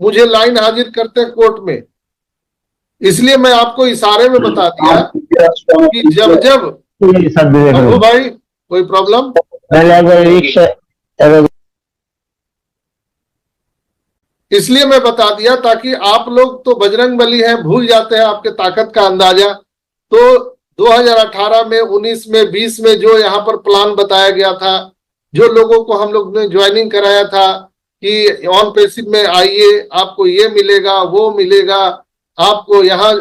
मुझे लाइन हाजिर करते हैं कोर्ट में, इसलिए मैं आपको इशारे में बता दिया कि जब जब भाई कोई प्रॉब्लम, इसलिए मैं बता दिया ताकि आप लोग तो बजरंगबली हैं, भूल जाते हैं आपके ताकत का अंदाजा। तो 2018 में, 19 में, 20 में जो यहाँ पर प्लान बताया गया था, जो लोगों को हम लोग ने ज्वाइनिंग कराया था कि ऑन पैसिव में आइए, आपको ये मिलेगा, वो मिलेगा, आपको यहाँ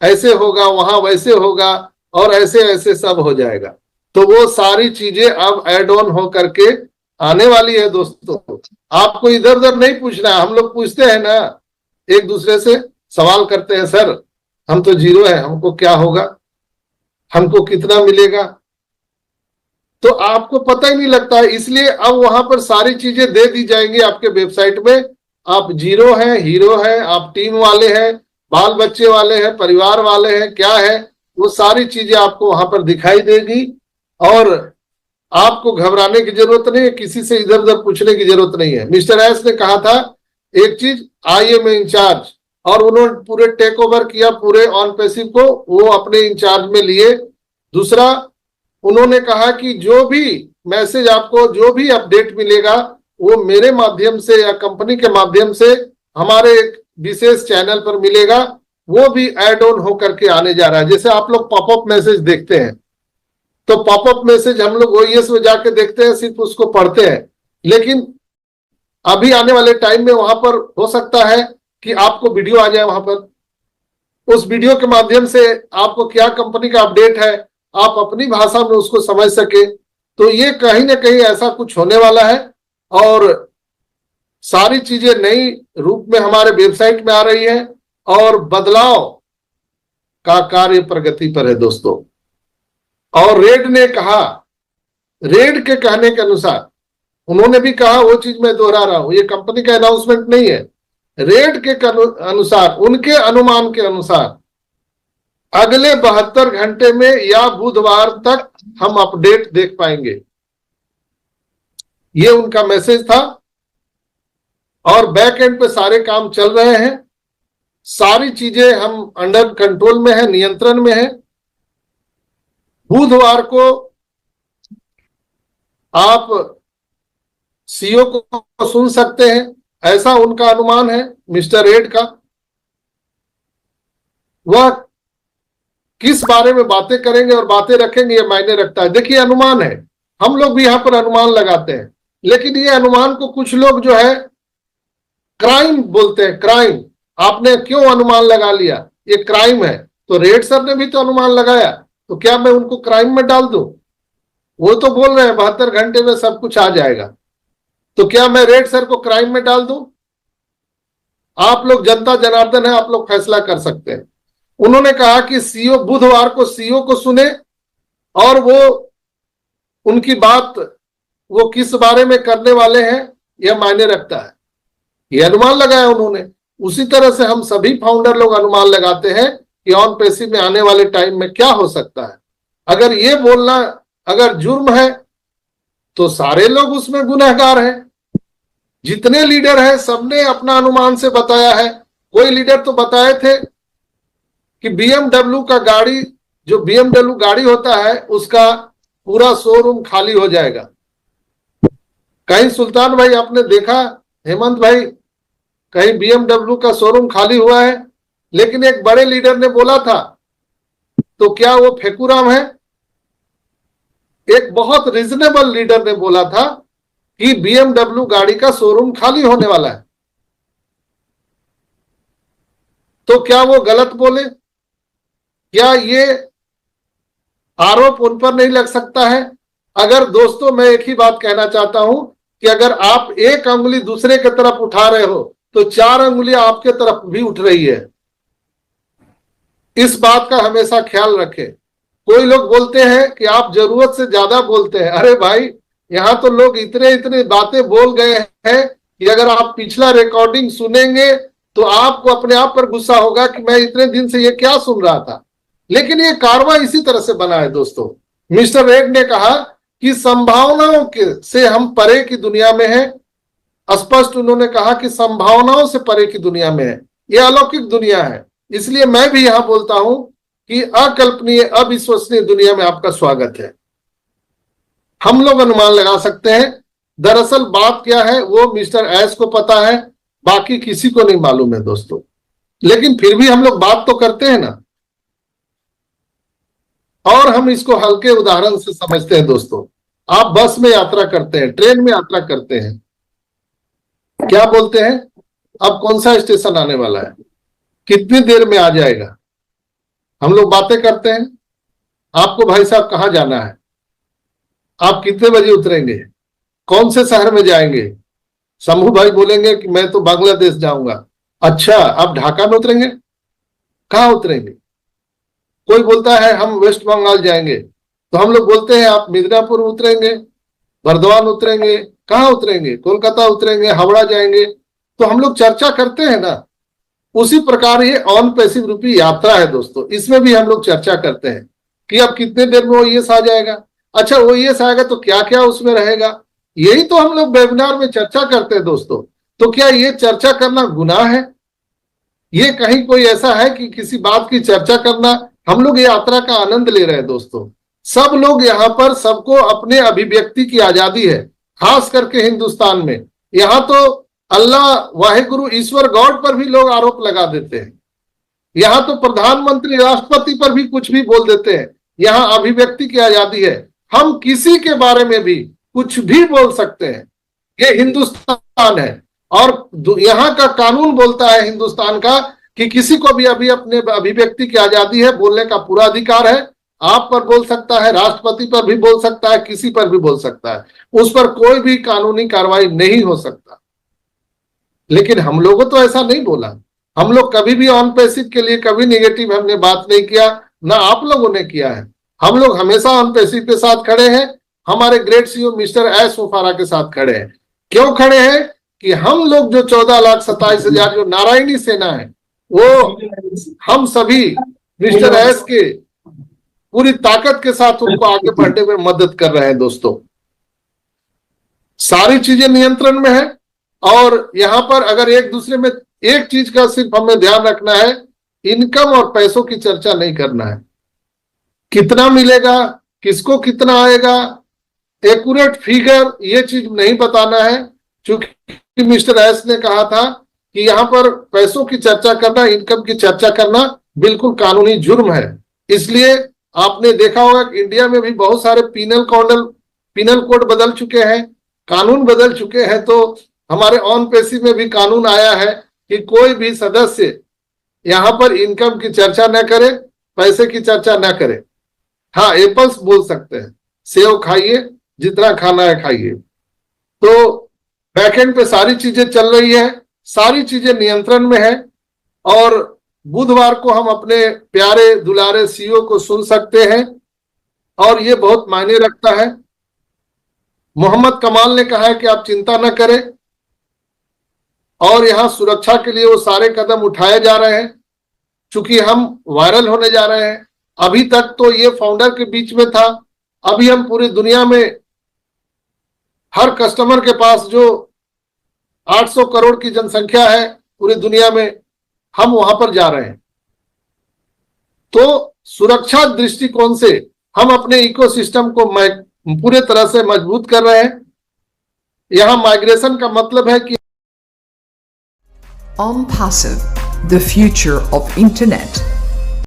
ऐसे होगा, वहां वैसे होगा, और ऐसे ऐसे सब हो जाएगा। तो वो सारी चीजें अब एड ऑन हो करके आने वाली है दोस्तों। आपको इधर उधर नहीं पूछना है। हम लोग पूछते हैं ना, एक दूसरे से सवाल करते हैं, सर हम तो जीरो है, हमको क्या होगा, हमको कितना मिलेगा, तो आपको पता ही नहीं लगता है। इसलिए अब वहां पर सारी चीजें दे दी जाएंगी आपके वेबसाइट में। आप जीरो हैं, हीरो हैं, आप टीम वाले हैं, बाल बच्चे वाले हैं, परिवार वाले हैं, क्या है, वो सारी चीजें आपको वहां पर दिखाई देगी। और आपको घबराने की जरूरत नहीं है, किसी से इधर उधर पूछने की जरूरत नहीं है। मिस्टर एस ने कहा था एक चीज, आईएम इंचार्ज, और उन्होंने पूरे टेक ओवर किया पूरे ऑन पैसिव को, वो अपने इंचार्ज में लिए। दूसरा, उन्होंने कहा कि जो भी मैसेज आपको, जो भी अपडेट मिलेगा, वो मेरे माध्यम से या कंपनी के माध्यम से हमारे एक विशेष चैनल पर मिलेगा, वो भी ऐड ऑन होकर के आने जा रहा है। जैसे आप लोग पॉपअप मैसेज देखते हैं, तो पॉपअप मैसेज हम लोग ओएस में जाके देखते हैं, सिर्फ उसको पढ़ते हैं, लेकिन अभी आने वाले टाइम में वहां पर हो सकता है कि आपको वीडियो आ जाए वहां पर। उस वीडियो के माध्यम से आपको क्या कंपनी का अपडेट है, आप अपनी भाषा में उसको समझ सके। तो ये कहीं ना कहीं ऐसा कुछ होने वाला है, और सारी चीजें नई रूप में हमारे वेबसाइट में आ रही है, और बदलाव का कार्य प्रगति पर है दोस्तों। और रेड ने कहा, रेड के कहने के अनुसार, उन्होंने भी कहा, वो चीज मैं दोहरा रहा हूं, ये कंपनी का अनाउंसमेंट नहीं है, रेड के अनुसार, उनके अनुमान के अनुसार अगले 72 घंटे में या बुधवार तक हम अपडेट देख पाएंगे। ये उनका मैसेज था। और बैक एंड पे सारे काम चल रहे हैं, सारी चीजें हम अंडर कंट्रोल में है, नियंत्रण में है। बुधवार को आप सीईओ को सुन सकते हैं, ऐसा उनका अनुमान है मिस्टर रेड का। वह किस बारे में बातें करेंगे और बातें रखेंगे, ये मायने रखता है। देखिए, अनुमान है, हम लोग भी यहां पर अनुमान लगाते हैं, लेकिन ये अनुमान को कुछ लोग जो है क्राइम बोलते हैं। क्राइम, आपने क्यों अनुमान लगा लिया, ये क्राइम है। तो रेड सर ने भी तो अनुमान लगाया, तो क्या मैं उनको क्राइम में डाल दूं? वो तो बोल रहे हैं 72 घंटे में सब कुछ आ जाएगा, तो क्या मैं रेड सर को क्राइम में डाल दूं? आप लोग जनता जनार्दन है, आप लोग फैसला कर सकते हैं। उन्होंने कहा कि सीईओ, बुधवार को सीईओ को सुने, और वो उनकी बात, वो किस बारे में करने वाले हैं, यह मायने रखता है। ये अनुमान लगाया उन्होंने। उसी तरह से हम सभी फाउंडर लोग अनुमान लगाते हैं कि ऑन पैसिव में आने वाले टाइम में क्या हो सकता है। अगर ये बोलना अगर जुर्म है, तो सारे लोग उसमें गुनहगार हैं। जितने लीडर हैं, सबने अपना अनुमान से बताया है। कोई लीडर तो बताए थे कि बीएमडब्ल्यू का गाड़ी, जो बीएमडब्ल्यू गाड़ी होता है, उसका पूरा शोरूम खाली हो जाएगा। कहीं सुल्तान भाई आपने देखा, हेमंत भाई, कहीं बीएमडब्ल्यू का शोरूम खाली हुआ है? लेकिन एक बड़े लीडर ने बोला था, तो क्या वो फेकूराम है? एक बहुत रीजनेबल लीडर ने बोला था कि बीएमडब्ल्यू गाड़ी का शोरूम खाली होने वाला है। तो क्या वो गलत बोले? क्या ये आरोप उन पर नहीं लग सकता है? अगर दोस्तों, मैं एक ही बात कहना चाहता हूं कि अगर आप एक अंगुली दूसरे की तरफ उठा रहे हो, तो 4 अंगुलियां आपके तरफ भी उठ रही है। इस बात का हमेशा ख्याल रखें। कोई लोग बोलते हैं कि आप जरूरत से ज्यादा बोलते हैं। अरे भाई, यहां तो लोग इतने इतने बातें बोल गए हैं कि अगर आप पिछला रिकॉर्डिंग सुनेंगे तो आपको अपने आप पर गुस्सा होगा कि मैं इतने दिन से ये क्या सुन रहा था। लेकिन ये कारवा इसी तरह से बना है दोस्तों। मिस्टर रेड ने कहा कि संभावनाओं के से हम परे की दुनिया में हैं। स्पष्ट उन्होंने कहा कि संभावनाओं से परे की दुनिया में है, यह अलौकिक दुनिया है। इसलिए मैं भी यहां बोलता हूं कि अकल्पनीय अविश्वसनीय दुनिया में आपका स्वागत है। हम लोग अनुमान लगा सकते हैं, दरअसल बात क्या है वो मिस्टर एस को पता है, बाकी किसी को नहीं मालूम है दोस्तों। लेकिन फिर भी हम लोग बात तो करते हैं ना, और हम इसको हल्के उदाहरण से समझते हैं दोस्तों। आप बस में यात्रा करते हैं, ट्रेन में यात्रा करते हैं, क्या बोलते हैं, अब कौन सा स्टेशन आने वाला है, कितनी देर में आ जाएगा। हम लोग बातें करते हैं, आपको भाई साहब कहां जाना है, आप कितने बजे उतरेंगे, कौन से शहर में जाएंगे। शंभू भाई बोलेंगे कि मैं तो बांग्लादेश जाऊंगा। अच्छा, आप ढाका में उतरेंगे, कहां उतरेंगे। कोई बोलता है हम वेस्ट बंगाल जाएंगे, तो हम लोग बोलते हैं आप मिदनापुर उतरेंगे, बर्दवान उतरेंगे, कहां उतरेंगे, कोलकाता उतरेंगे, हावड़ा जाएंगे। तो हम लोग चर्चा करते हैं ना। उसी प्रकार ये ऑन पैसिव रूपी यात्रा है दोस्तों, इसमें भी हम लोग चर्चा करते हैं कि अब कितने देर में OES आ जाएगा। अच्छा, OES आएगा तो क्या क्या उसमें रहेगा, यही तो हम लोग वेबिनार में चर्चा करते हैं दोस्तों। तो क्या ये चर्चा करना गुनाह है? ये कहीं कोई ऐसा है कि किसी बात की चर्चा करना, हम लोग ये यात्रा का आनंद ले रहे हैं दोस्तों। सब लोग यहाँ पर, सबको अपने अभिव्यक्ति की आजादी है, खास करके हिंदुस्तान में। यहाँ तो अल्लाह वाहेगुरु ईश्वर गॉड पर भी लोग आरोप लगा देते हैं। यहाँ तो प्रधानमंत्री राष्ट्रपति पर भी कुछ भी बोल देते हैं। यहाँ अभिव्यक्ति की आजादी है, हम किसी के बारे में भी कुछ भी बोल सकते हैं। ये हिंदुस्तान है और यहाँ का कानून बोलता है हिंदुस्तान का कि किसी को भी अभी अपने अभिव्यक्ति की आजादी है, बोलने का पूरा अधिकार है। आप पर बोल सकता है, राष्ट्रपति पर भी बोल सकता है, किसी पर भी बोल सकता है, उस पर कोई भी कानूनी कार्रवाई नहीं हो सकता। लेकिन हम लोगों तो ऐसा नहीं बोला। हम लोग कभी भी ऑन पैसिव के लिए कभी निगेटिव हमने बात नहीं किया, ना आप लोगों ने किया है। हम लोग हमेशा ऑन पैसिव के साथ खड़े हैं, हमारे ग्रेट CEO मिस्टर एस मुफारा के साथ खड़े हैं। क्यों खड़े हैं कि हम लोग जो 14,27,000 जो नारायणी सेना है, वो हम सभी मिस्टर एस के पूरी ताकत के साथ उनको आगे बढ़ने में मदद कर रहे हैं दोस्तों। सारी चीजें नियंत्रण में है और यहाँ पर अगर एक दूसरे में एक चीज का सिर्फ हमें ध्यान रखना है, इनकम और पैसों की चर्चा नहीं करना है। कितना मिलेगा, किसको कितना आएगा, एक्यूरेट फिगर ये चीज नहीं बताना है। क्योंकि मिस्टर एस ने कहा था कि यहाँ पर पैसों की चर्चा करना, इनकम की चर्चा करना बिल्कुल कानूनी जुर्म है। इसलिए आपने देखा होगा कि इंडिया में भी बहुत सारे पीनल कोड बदल चुके हैं, कानून बदल चुके हैं। तो हमारे ऑन पैसिव में भी कानून आया है कि कोई भी सदस्य यहाँ पर इनकम की चर्चा न करे, पैसे की चर्चा न करे। हाँ, एप्पल्स बोल सकते हैं, सेव खाइए, जितना खाना है खाइए। तो बैकएंड पे सारी चीजें चल रही है, सारी चीजें नियंत्रण में है और बुधवार को हम अपने प्यारे दुलारे CEO को सुन सकते हैं और ये बहुत मायने रखता है। मोहम्मद कमाल ने कहा है कि आप चिंता न करें और यहाँ सुरक्षा के लिए वो सारे कदम उठाए जा रहे हैं। चूंकि हम वायरल होने जा रहे हैं, अभी तक तो ये फाउंडर के बीच में था, अभी हम पूरी दुनिया में हर कस्टमर के पास जो 800 करोड़ की जनसंख्या है पूरी दुनिया में, हम वहां पर जा रहे हैं। तो सुरक्षा दृष्टिकोण से हम अपने इकोसिस्टम को पूरे तरह से मजबूत कर रहे हैं। यहां माइग्रेशन का मतलब है कि OnPassive, the future of internet.